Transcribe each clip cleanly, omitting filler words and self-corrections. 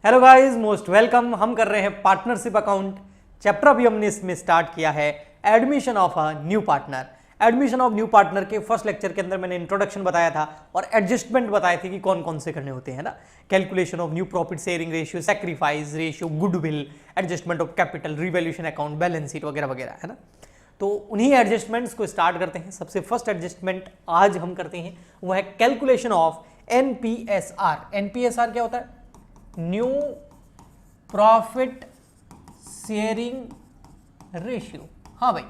Hello guys, most welcome. हम कर रहे हैं पार्टनरशिप अकाउंट चैप्टर। अभी हमने इसमें स्टार्ट किया है admission of a new partner. Admission of new partner के फर्स्ट लेक्चर के अंदर मैंने इंट्रोडक्शन बताया था और एडजस्टमेंट बताए थे कि कौन कौन से करने होते हैं ना। Calculation of new profit sharing ratio, sacrifice ratio, goodwill, adjustment of capital, revaluation account, balance sheet वगैरह वगैरह, है ना। तो उन्हीं एडजस्टमेंट्स को स्टार्ट करते हैं। सबसे फर्स्ट एडजस्टमेंट आज हम करते हैं वो है कैलकुलेशन ऑफ एनपीएसआर। एनपीएसआर क्या होता है? New profit sharing ratio. हाँ भाई,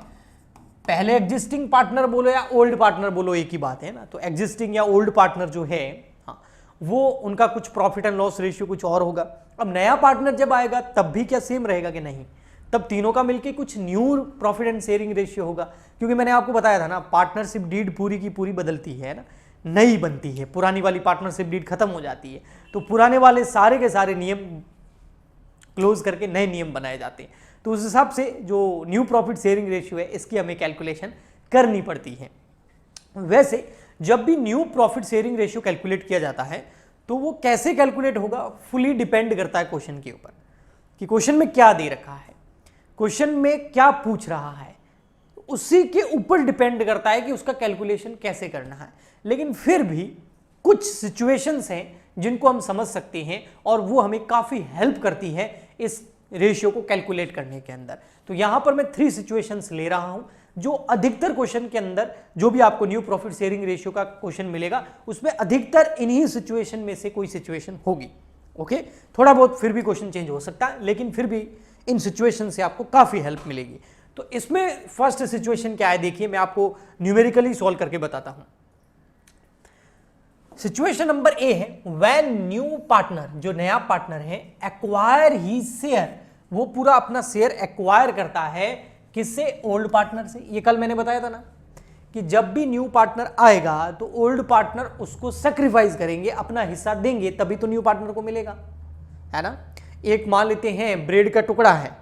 पहले एग्जिस्टिंग पार्टनर बोलो या ओल्ड पार्टनर बोलो, एक ही बात है ना। तो एग्जिस्टिंग या ओल्ड पार्टनर जो है, हाँ, वो उनका कुछ प्रॉफिट एंड लॉस रेशियो कुछ और होगा। अब नया पार्टनर जब आएगा तब भी क्या सेम रहेगा कि नहीं? तब तीनों का मिलके कुछ new profit and sharing ratio होगा। क्योंकि मैंने आपको बताया था ना, पार्टनरशिप डीड पूरी की पूरी बदलती है ना, नई बनती है। पुरानी वाली पार्टनरशिप डीड खत्म हो जाती है, तो पुराने वाले सारे के सारे नियम क्लोज करके नए नियम बनाए जाते हैं। तो उस हिसाब से जो न्यू प्रॉफिट शेयरिंग रेशियो है, इसकी हमें कैलकुलेशन करनी पड़ती है। वैसे जब भी new profit sharing ratio calculate किया जाता है तो वो कैसे कैलकुलेट होगा, फुली डिपेंड करता है क्वेश्चन के ऊपर कि क्वेश्चन में क्या दे रखा है, क्वेश्चन में क्या पूछ रहा है। उसी के ऊपर डिपेंड करता है कि उसका कैलकुलेशन कैसे करना है। लेकिन फिर भी कुछ सिचुएशंस हैं जिनको हम समझ सकते हैं और वो हमें काफी हेल्प करती है इस रेशियो को कैलकुलेट करने के अंदर। तो यहां पर मैं 3 सिचुएशंस ले रहा हूं जो अधिकतर क्वेश्चन के अंदर, जो भी आपको न्यू प्रॉफिट शेयरिंग रेशियो का क्वेश्चन मिलेगा उसमें अधिकतर इन्हीं सिचुएशन में से कोई सिचुएशन होगी। ओके, थोड़ा बहुत फिर भी क्वेश्चन चेंज हो सकता है, लेकिन फिर भी इन सिचुएशन से आपको काफी हेल्प मिलेगी। तो इसमें फर्स्ट सिचुएशन क्या है, देखिए मैं आपको न्यूमेरिकली सॉल्व करके बताता हूं। सिचुएशन नंबर ए है, व्हेन न्यू पार्टनर, जो नया पार्टनर है, एक्वायर ही शेयर, वो पूरा अपना शेयर एक्वायर करता है किससे? ओल्ड पार्टनर से। ये कल मैंने बताया था ना कि जब भी न्यू पार्टनर आएगा तो ओल्ड पार्टनर उसको सैक्रिफाइस करेंगे, अपना हिस्सा देंगे, तभी तो न्यू पार्टनर को मिलेगा, है ना। एक मान लेते हैं ब्रेड का टुकड़ा है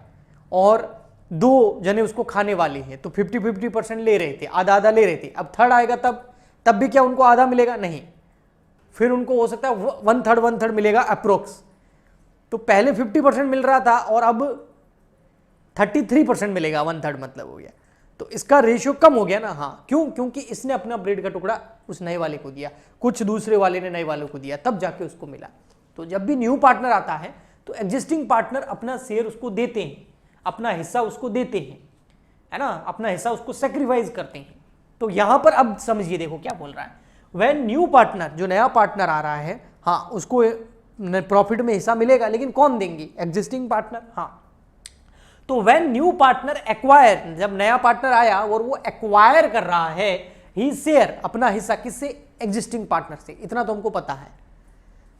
और 2 जने उसको खाने वाले हैं, तो 50-50% ले रहे थे, आधा आधा ले रहे थे। अब थर्ड आएगा तब भी क्या उनको आधा मिलेगा? नहीं, फिर उनको हो सकता है 1/3 मिलेगा अप्रोक्स। तो पहले 50% मिल रहा था और अब 33% मिलेगा, 1/3 मतलब हो गया। तो इसका रेशियो कम हो गया ना। हाँ, क्यों? क्योंकि इसने अपना ब्रेड का टुकड़ा उस नए वाले को दिया, कुछ दूसरे वाले ने नए वाले को दिया, तब जाके उसको मिला। तो जब भी न्यू पार्टनर आता है तो एग्जिस्टिंग पार्टनर अपना शेयर उसको देते हैं, अपना हिस्सा उसको देते हैं, है ना, अपना हिस्सा उसको सैक्रिफाइस करते हैं। तो यहां पर अब समझिए, देखो क्या बोल रहा है। व्हेन न्यू पार्टनर, जो नया पार्टनर आ रहा है, हाँ, उसको प्रॉफिट में हिस्सा मिलेगा, लेकिन कौन देंगे? Existing partner. हाँ, तो व्हेन न्यू पार्टनर एक्वायर, जब नया पार्टनर आया और वो एक्वायर कर रहा है ही शेयर, अपना हिस्सा, किससे? एग्जिस्टिंग पार्टनर से। इतना तो हमको पता है,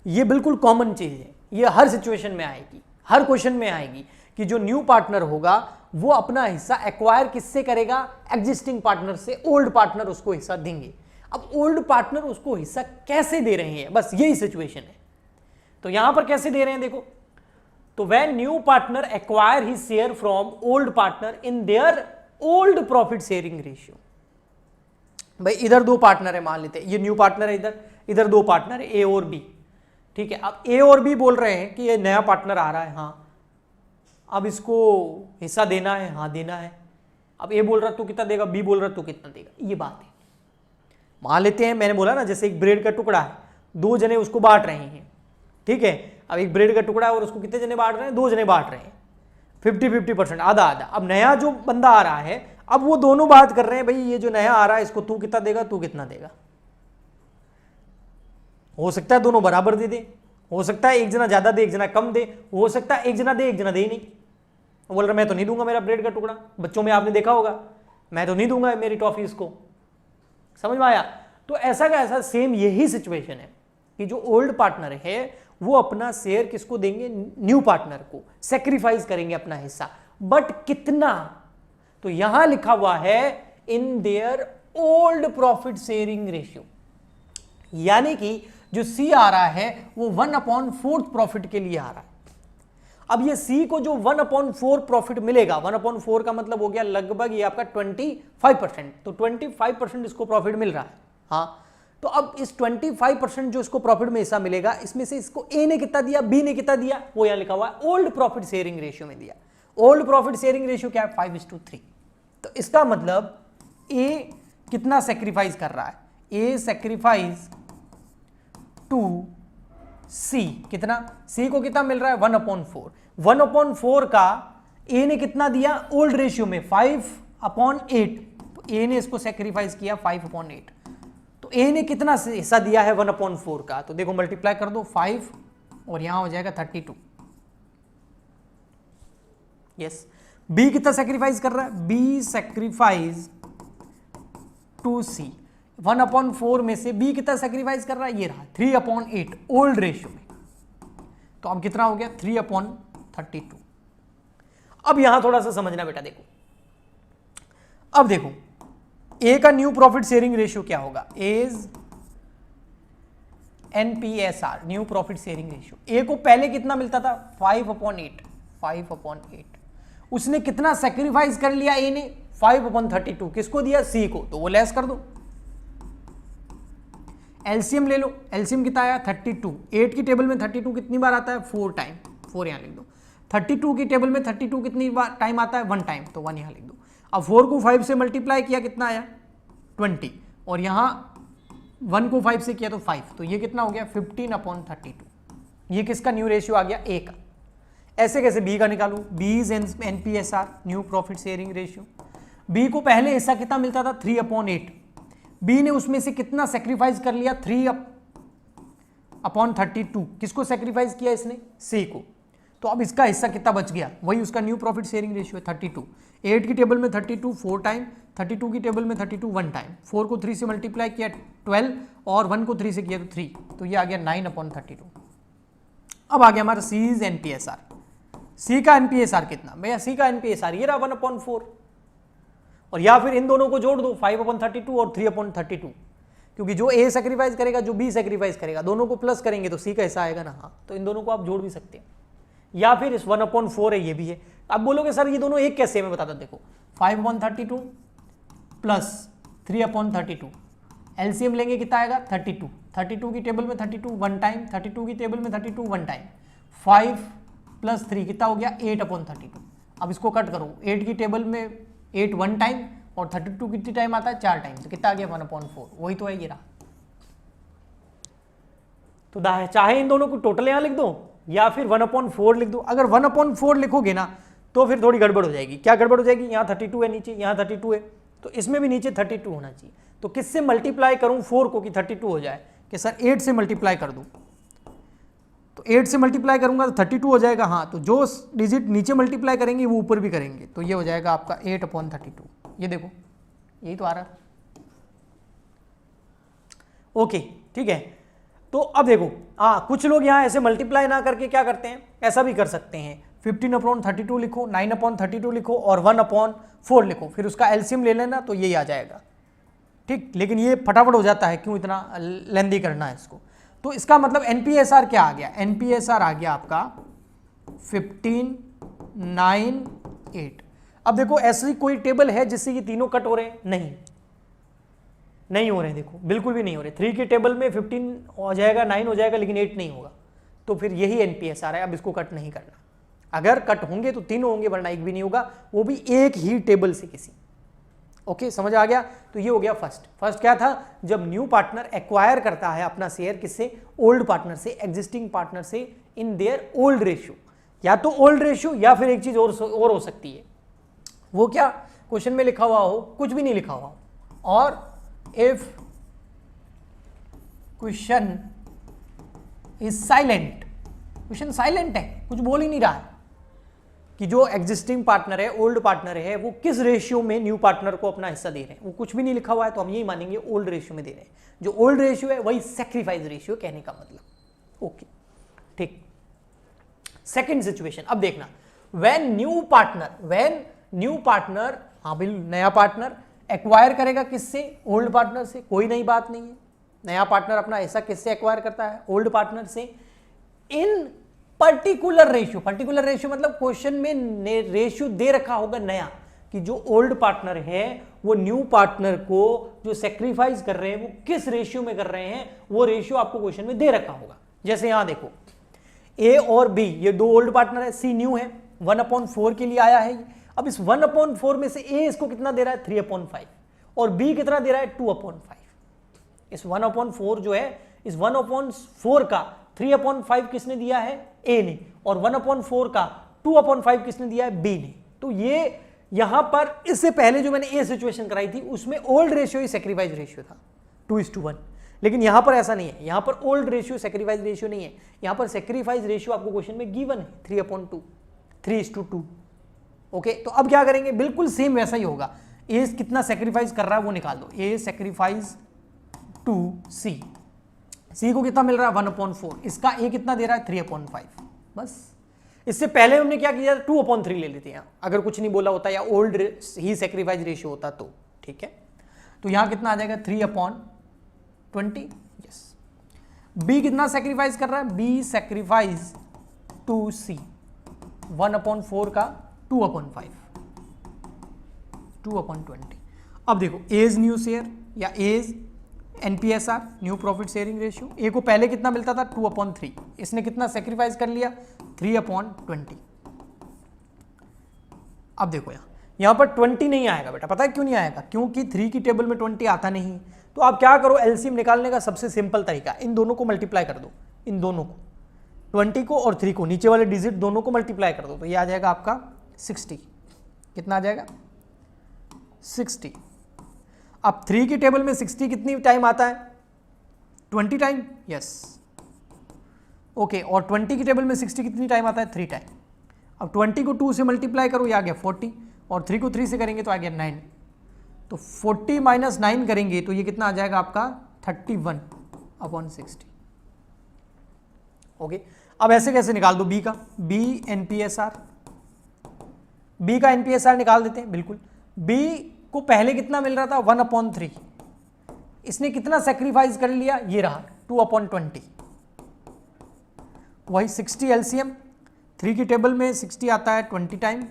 ये बिल्कुल कॉमन चीज है, ये हर सिचुएशन में आएगी, हर क्वेश्चन में आएगी कि जो न्यू पार्टनर होगा वो अपना हिस्सा एक्वायर किससे करेगा? एग्जिस्टिंग पार्टनर से। ओल्ड पार्टनर उसको हिस्सा देंगे। अब ओल्ड पार्टनर उसको हिस्सा कैसे दे रहे हैं, बस यही सिचुएशन है। तो यहां पर कैसे दे रहे हैं, देखो। तो when new partner acquire his share from old partner in their old profit sharing ratio. भाई इधर 2 पार्टनर है, मान लेते हैं ये न्यू पार्टनर है, इधर 2 पार्टनर है, ए और बी। ठीक है, अब ए और बी बोल रहे हैं कि ये नया पार्टनर आ रहा है, हाँ, अब इसको हिस्सा देना है, हाँ देना है। अब ए बोल रहा तू कितना देगा, बी बोल रहा तू कितना देगा, ये बात है। मान लेते हैं, मैंने बोला ना, जैसे एक ब्रेड का टुकड़ा है, 2 जने उसको बांट रहे हैं। ठीक है, अब एक ब्रेड का टुकड़ा है और उसको कितने जने बांट रहे हैं? 2 जने बांट रहे हैं, 50-50%, आधा आधा। अब नया जो बंदा आ रहा है, अब वो दोनों बात कर रहे हैं, भाई ये जो नया आ रहा है इसको तू कितना देगा, तू कितना देगा। हो सकता है दोनों बराबर दे दे, हो सकता है एक जना ज्यादा दे, एक जना कम दे, हो सकता है एक जना दे, एक जना दे नहीं। बोल रहा मैं तो नहीं दूंगा मेरा ब्रेड का टुकड़ा। बच्चों में आपने देखा होगा, मैं तो नहीं दूंगा मेरी टॉफी इसको। समझ में आया? तो ऐसा का ऐसा सेम यही सिचुएशन है कि जो ओल्ड पार्टनर है वो अपना शेयर किसको देंगे? न्यू पार्टनर को, सैक्रिफाइस करेंगे अपना हिस्सा, बट कितना? तो यहां लिखा हुआ है in their old profit sharing ratio, यानी कि जो सी आ रहा है वो 1/4 प्रॉफिट के लिए आ रहा है। अब ये सी को जो 1/4 प्रॉफिट मिलेगा, 1/4 का मतलब हो गया लगभग ये आपका 25%, तो 25% इसको प्रॉफिट मिल रहा है। हाँ, तो अब इस 25% जो इसको प्रॉफिट में हिस्सा मिलेगा, इसमें से इसको ए ने कितना दिया, बी ने कितना दिया, वो यहां लिखा हुआ है ओल्ड प्रॉफिट शेयरिंग रेशियो में दिया। ओल्ड प्रॉफिट शेयरिंग रेशियो क्या है, 5:3। तो इसका मतलब ए कितना सेक्रीफाइस कर रहा है, ए सेक्रीफाइस टू सी, कितना, सी को कितना मिल रहा है 1/4। 1/4 का ए ने कितना दिया ओल्ड रेशियो में 5/8, तो ए ने इसको सेक्रीफाइस किया 5/8। तो ए ने कितना हिस्सा दिया है 1/4 का, तो देखो मल्टीप्लाई कर दो 5 और यहां हो जाएगा 32। यस, बी कितना सेक्रीफाइस कर रहा है, बी सेक्रीफाइस टू सी, 1/4 में से बी कितना सेक्रीफाइस कर रहा है, ये रहा 3/8 ओल्ड रेशियो में। तो अब कितना हो गया 3/32। अब यहां थोड़ा सा समझना बेटा, देखो अब देखो ए का न्यू प्रॉफिट शेयरिंग रेशियो क्या होगा, as NPSR, new profit sharing ratio. A को पहले कितना मिलता था 5/8, 5/8। उसने कितना सेक्रीफाइस कर लिया ए ने 5/32, किसको दिया, सी को, तो वो लेस कर दो। एलसीएम ले लो, एलसीएम कितना आया 32। 8 की टेबल में 32 कितनी बार आता है, 4 टाइम, 4 यहां लिख दो। 32 की टेबल में 32 कितनी बार टाइम आता है, 1 टाइम, तो 1 यहां लिख दो। अब 4 को 5 से मल्टीप्लाई किया, कितना आया 20, और यहां 1 को 5 से किया तो 5, तो ये कितना हो गया 15/32। ये किसका न्यू रेशियो आ गया, ए का। ऐसे कैसे बी का निकालू, B is NPSR, new profit sharing ratio. B को पहले हिस्सा कितना मिलता था 3/8, बी ने उसमें से कितना सेक्रीफाइस कर लिया 3/32, किसको सेक्रीफाइस किया इसने, सी को। तो अब इसका हिस्सा कितना बच गया, वही उसका न्यू प्रॉफिट शेयरिंग रेशियो है 32। 8 की टेबल में 32 4 टाइम, 32 की टेबल में 32 1 टाइम, 4 को 3 से मल्टीप्लाई किया 12 और 1 को 3 से किया तो 3, तो ये आ गया 9/32। अब आ गया हमारा सी इज एनपीएसआर। सी का एनपीएसआर कितना, भैया सी का एनपीएसआर ये रहा 1/4, और या फिर इन दोनों को जोड़ दो 5/32 और 3/32, क्योंकि जो ए सेक्रीफाइस करेगा जो बी सेक्रीफाइस करेगा दोनों को प्लस करेंगे तो सी का हिस्सा आएगा ना, हाँ, तो इन दोनों को आप जोड़ भी सकते हैं। या फिर इस 1/4 है, ये भी है। अब बोलोगे सर ये दोनों एक कैसे, मैं बताता हूं, देखो 5/32 प्लस 3/32, एलसीएम लेंगे कितना आएगा 32। 32 की टेबल में 32 1 टाइम, 32 की टेबल में 32 1 टाइम, 5 + 3 कितना हो गया 8/32। अब इसको कट करो, 8 की टेबल में 8 1 टाइम और 32 कितनी टाइम आता है 4 टाइम, तो कितना आ गया 1/4, वही तो है ये रहा। तो चाहे इन दोनों को टोटल यहां लिख दो या फिर 1/4 लिख दो। अगर 1/4 लिखोगे ना तो फिर थोड़ी गड़बड़ हो जाएगी। क्या गड़बड़ हो जाएगी, यहाँ 32 है नीचे, यहाँ 32 है, तो इसमें भी नीचे 32 होना चाहिए। तो किससे मल्टीप्लाई करूं 4 को कि 32 हो जाए, कि सर 8 से मल्टीप्लाई कर दूं, तो 8 से मल्टीप्लाई करूंगा तो 32 हो जाएगा। हाँ, तो जो डिजिट नीचे मल्टीप्लाई करेंगे वो ऊपर भी करेंगे, तो ये हो जाएगा आपका 8/32। ये देखो यही तो आ रहा। ओके ठीक है, तो अब देखो कुछ लोग यहाँ ऐसे मल्टीप्लाई ना करके क्या करते हैं, ऐसा भी कर सकते हैं, 15/32 लिखो, 9/32 लिखो और 1/4 लिखो, फिर उसका एलसीएम ले लेना तो यही आ जाएगा। ठीक, लेकिन ये फटाफट हो जाता है, क्यों इतना लेंदी करना है इसको। तो इसका मतलब एनपीएसआर क्या आ गया, एनपीएसआर आ गया आपका 1598। अब देखो ऐसी कोई टेबल है जिससे ये तीनों कट हो रहे हैं, नहीं हो रहे हैं, देखो बिल्कुल भी नहीं हो रहे। 3 की टेबल में 15 हो जाएगा, 9 हो जाएगा, लेकिन 8 नहीं होगा, तो फिर यही एनपीएसआर है। अब इसको कट नहीं करना, अगर कट होंगे तो तीनों होंगे वरना एक भी नहीं होगा, वो भी एक ही टेबल से किसी। ओके समझ आ गया। तो ये हो गया फर्स्ट क्या था, जब न्यू पार्टनर एक्वायर करता है अपना शेयर किससे, ओल्ड पार्टनर से, एग्जिस्टिंग पार्टनर से, इन देयर ओल्ड रेशियो। या तो ओल्ड रेशियो या फिर एक चीज और हो सकती है, वो क्या, क्वेश्चन में लिखा हुआ हो, कुछ भी नहीं लिखा हुआ हो, और if question is silent, question silent है, कुछ बोल ही नहीं रहा है कि जो एग्जिस्टिंग पार्टनर है, ओल्ड पार्टनर है, वो किस रेशियो में न्यू पार्टनर को अपना हिस्सा दे रहे हैं, वो कुछ भी नहीं लिखा हुआ है, तो हम यही मानेंगे ओल्ड रेशियो में दे रहे हैं। जो ओल्ड रेशियो है वही सेक्रीफाइस रेशियो कहने का मतलब। ओके ठीक। सेकेंड सिचुएशन, अब देखना, व्हेन न्यू पार्टनर, हाँ भाई नया पार्टनर एक्वायर करेगा किससे, ओल्ड पार्टनर से, कोई नई बात नहीं है। नया पार्टनर अपना हिस्सा किससे एक्वायर करता है, ओल्ड पार्टनर से, इन पर्टिकुलर रेशियो मतलब क्वेश्चन में रेशियो दे रखा होगा नया, कि जो ओल्ड पार्टनर है वो न्यू पार्टनर को जो सेक्रीफाइस कर रहे हैं वो किस रेशियो में कर रहे हैं, वो रेशियो आपको क्वेश्चन में दे रखा होगा। जैसे यहां देखो ए और बी, ये दो ओल्ड पार्टनर है, सी न्यू है, 1/4 के लिए आया है। अब इस 1/4 में से ए इसको कितना दे रहा है, 3/5, और बी कितना दे रहा है, 2/5। इस 1/4 जो है, इस 1/4 का 3/5 किसने दिया है, ए ने, और 1/4 का 2/5 किसने दिया है, बी ने। तो ये यहां पर इससे पहले जो मैंने ए सिचुएशन कराई थी उसमें ओल्ड रेशियो ही सेक्रीफाइस रेशियो था 2:1, लेकिन यहां पर ऐसा नहीं है। यहां पर ओल्ड रेशियो सेक्रीफाइस रेशियो नहीं है, यहां पर सेक्रीफाइस रेशियो आपको क्वेश्चन में गिवन है 3/2, 3:2। ओके, तो अब क्या करेंगे, बिल्कुल सेम वैसा ही होगा। ए कितना सेक्रीफाइस कर रहा है वो निकाल दो, ए सेक्रीफाइस टू सी, सी को कितना मिल रहा है 1/4, इसका ए कितना दे रहा है 3/5। बस इससे पहले हमने क्या किया, 2/3 ले लेते हैं अगर कुछ नहीं बोला होता या ओल्ड ही सेक्रीफाइस रेशियो होता तो। ठीक है, तो यहां कितना आ जाएगा 3/20। यस, बी कितना सेक्रीफाइस कर रहा है, बी सेक्रीफाइस टू सी 1/4 का 2/5, 2/20। अब देखो एज न्यू शेयर या as NPSR, new profit sharing ratio, A को पहले कितना मिलता था 2/3, इसने कितना सेक्रीफाइस कर लिया 3/20। अब देखो यहां पर 20 नहीं आएगा बेटा, पता है क्यों नहीं आएगा, क्योंकि 3 की टेबल में 20 आता नहीं। तो आप क्या करो, एलसीएम निकालने का सबसे सिंपल तरीका, इन दोनों को मल्टीप्लाई कर दो, इन दोनों को, 20 को और 3 को, नीचे वाले डिजिट दोनों को मल्टीप्लाई कर दो, तो ये आ जाएगा आपका 60। कितना आ जाएगा 60। अब 3 की टेबल में 60 कितनी टाइम आता है, 20 टाइम। यस, ओके, और 20 की टेबल में 60 कितनी टाइम आता है, 3 टाइम। अब 20 को 2 से मल्टीप्लाई करो, ये आ गया 40, और 3 को 3 से करेंगे तो आ गया 9। तो 40 - 9 करेंगे तो ये कितना आ जाएगा आपका 31/60। ओके, अब ऐसे कैसे निकाल दो बी का, बी NPSR, बी का NPSR निकाल देते हैं। बिल्कुल, बी को पहले कितना मिल रहा था 1/3, इसने कितना सेक्रीफाइस कर लिया, ये रहा 2/20। वही 60 एलसीएम, 3 की टेबल में 60 आता है 20 टाइम,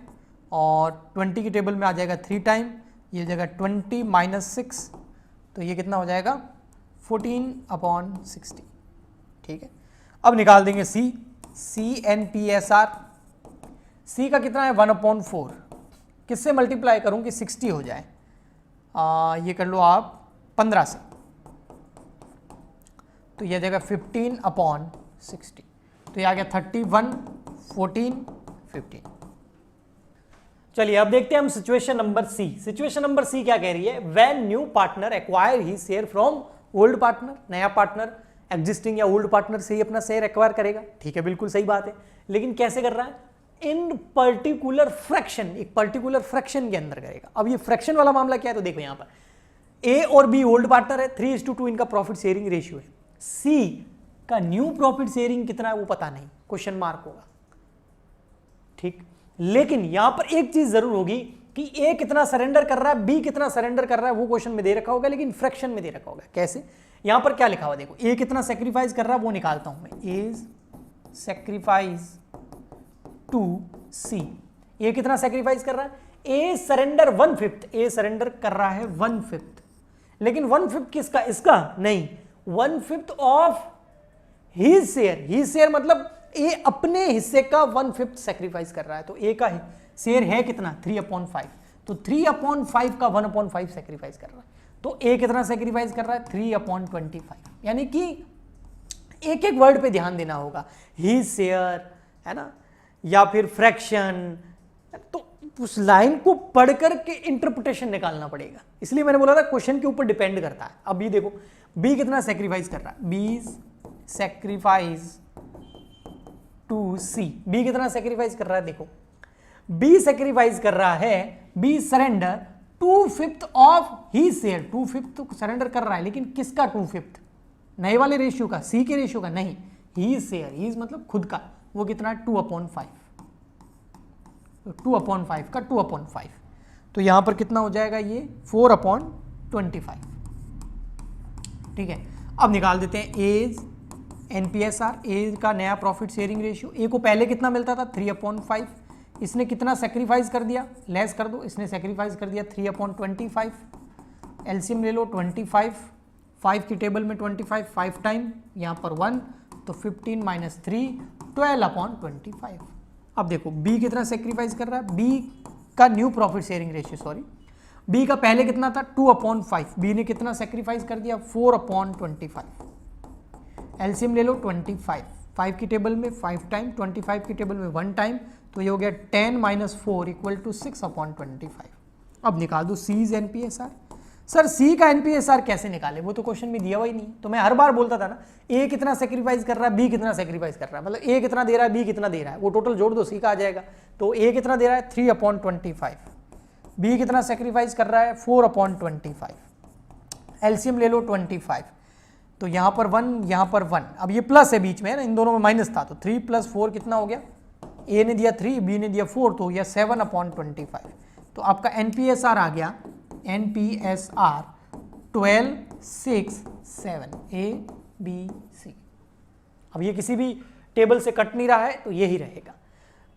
और 20 की टेबल में आ जाएगा 3 टाइम, ये जगह 20 - 6, तो ये कितना हो जाएगा 14/60। ठीक है, अब निकाल देंगे सी, सी NPSR, सी का कितना है 1/4, किससे मल्टीप्लाई करूं कि 60 हो जाए, ये कर लो आप 15 से, तो यह जगह 15/60, तो ये आ गया 31, 14, 15। चलिए अब देखते हैं हम situation number C. Situation number C क्या कह रही है, when new partner acquire he share from old partner, नया पार्टनर एग्जिस्टिंग या ओल्ड पार्टनर से ही अपना शेयर एक्वायर करेगा। ठीक है, बिल्कुल सही बात है, लेकिन कैसे कर रहा है, इन पर्टिकुलर फ्रैक्शन, एक पर्टिकुलर फ्रैक्शन के अंदर करेगा। अब ये फ्रैक्शन वाला मामला क्या है, तो देखो यहां पर ए और बी ओल्ड पार्टनर है, 3:2 इनका प्रॉफिट शेयरिंग रेशियो है। सी का न्यू प्रॉफिट शेयरिंग कितना है वो पता नहीं, क्वेश्चन मार्क होगा। ठीक, लेकिन यहां पर एक चीज जरूर होगी कि ए कितना सरेंडर कर रहा है, बी कितना सरेंडर कर रहा है, वो क्वेश्चन में दे रखा होगा, लेकिन फ्रैक्शन में दे रखा होगा। कैसे, यहां पर क्या लिखा हुआ देखो, ए कितना सेक्रीफाइस कर रहा है वो निकालता हूं मैं, एज सेक्रीफाइस टू सी, ए कितना सेक्रीफाइस कर रहा है, ए सरेंडर 1/5, ए सरेंडर कर रहा है 1/5, लेकिन 1/5 किसका, इसका नहीं, 1/5 of his share. His share मतलब ए अपने हिस्से का 1/5 सेक्रीफाइस कर रहा है, तो ए का शेयर है कितना 3/5, तो 3/5 का 1/5 सेक्रीफाइस कर रहा है, तो ए कितना सेक्रीफाइस कर रहा है 3/25। यानी कि एक एक वर्ड पे ध्यान देना होगा, हिज शेयर है ना, या फिर फ्रैक्शन, तो उस लाइन को पढ़ करके इंटरप्रिटेशन निकालना पड़ेगा। इसलिए मैंने बोला था क्वेश्चन के ऊपर डिपेंड करता है। अब ये देखो बी कितना सेक्रीफाइस कर रहा है, B sacrifice to C, B कितना सेक्रीफाइस कर रहा है, देखो बी सेक्रीफाइस कर रहा है, B surrender 2/5 of he share, 2/5 तो सरेंडर कर रहा है, लेकिन किसका 2/5, नए वाले रेशियो का, सी के रेशियो का नहीं, ही शेयर, ही मतलब खुद का, वो कितना है 2/5, 2/5 का 2/5, तो यहां पर कितना हो जाएगा ये 4/25। ठीक है, अब निकाल देते हैं एज NPSR, ए का नया प्रॉफिट शेयरिंग रेशियो। ए को पहले कितना मिलता था 3/5, इसने कितना सेक्रीफाइस कर दिया, लेस कर दो, इसने सेक्रीफाइस कर दिया 3/25, एलसीएम ले लो 25, 5 की टेबल में 25, 5 टाइम यहाँ पर 1, तो 15 - 3 12/25। अब देखो बी कितना सेक्रीफाइस कर रहा है, बी का new profit sharing ratio, sorry B का पहले कितना था 2/5, बी ने कितना सेक्रीफाइस कर दिया 4/25, एलसीएम ले लो 25, 5 की टेबल में 5 टाइम, 25 की टेबल में 1 टाइम, तो ये हो गया 10 - 4 = 6/25। अब निकाल दो सी इज एनपीएसआर। सर सी का एनपीएसआर कैसे निकाले, वो तो क्वेश्चन में दिया हुआ ही नहीं। तो मैं हर बार बोलता था ना, ए कितना सेक्रीफाइस कर रहा है, बी कितना सेक्रीफाइस कर रहा है, मतलब ए कितना दे रहा है, बी कितना दे रहा है, वो टोटल जोड़ दो सी का आ जाएगा। तो ए कितना दे रहा है 3/25, बी कितना सेक्रीफाइस कर रहा है 4/25, एलसीएम ले लो 25, तो यहाँ पर 1 यहाँ पर 1, अब ये प्लस है बीच में है ना, इन दोनों में माइनस था, तो 3 + 4 कितना हो गया, ए ने दिया 3, बी ने दिया 4, तो हो गया 7/25। तो आपका एनपीएसआर आ गया, एनपीएसआर 12, 6, 7, ए बी सी। अब ये किसी भी टेबल से कट नहीं रहा है, तो यही रहेगा।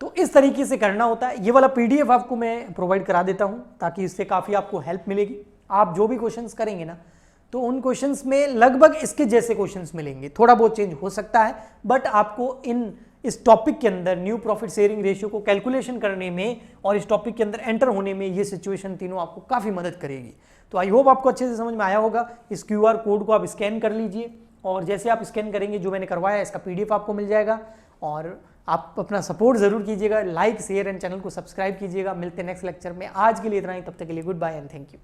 तो इस तरीके से करना होता है। ये वाला पीडीएफ आपको मैं प्रोवाइड करा देता हूं, ताकि इससे काफ़ी आपको हेल्प मिलेगी। आप जो भी क्वेश्चंस करेंगे ना, तो उन क्वेश्चंस में लगभग इसके जैसे क्वेश्चंस मिलेंगे, थोड़ा बहुत चेंज हो सकता है, बट आपको इस टॉपिक के अंदर न्यू प्रॉफिट शेयरिंग रेशियो को कैलकुलेशन करने में और इस टॉपिक के अंदर एंटर होने में ये सिचुएशन तीनों आपको काफ़ी मदद करेगी। तो आई होप आपको अच्छे से समझ में आया होगा। इस क्यूआर कोड को आप स्कैन कर लीजिए, और जैसे आप स्कैन करेंगे जो मैंने करवाया इसका पीडीएफ आपको मिल जाएगा। और आप अपना सपोर्ट जरूर कीजिएगा, लाइक शेयर एंड चैनल को सब्सक्राइब कीजिएगा। मिलते हैं नेक्स्ट लेक्चर में। आज के लिए इतना ही, तब तक के लिए good bye and thank you.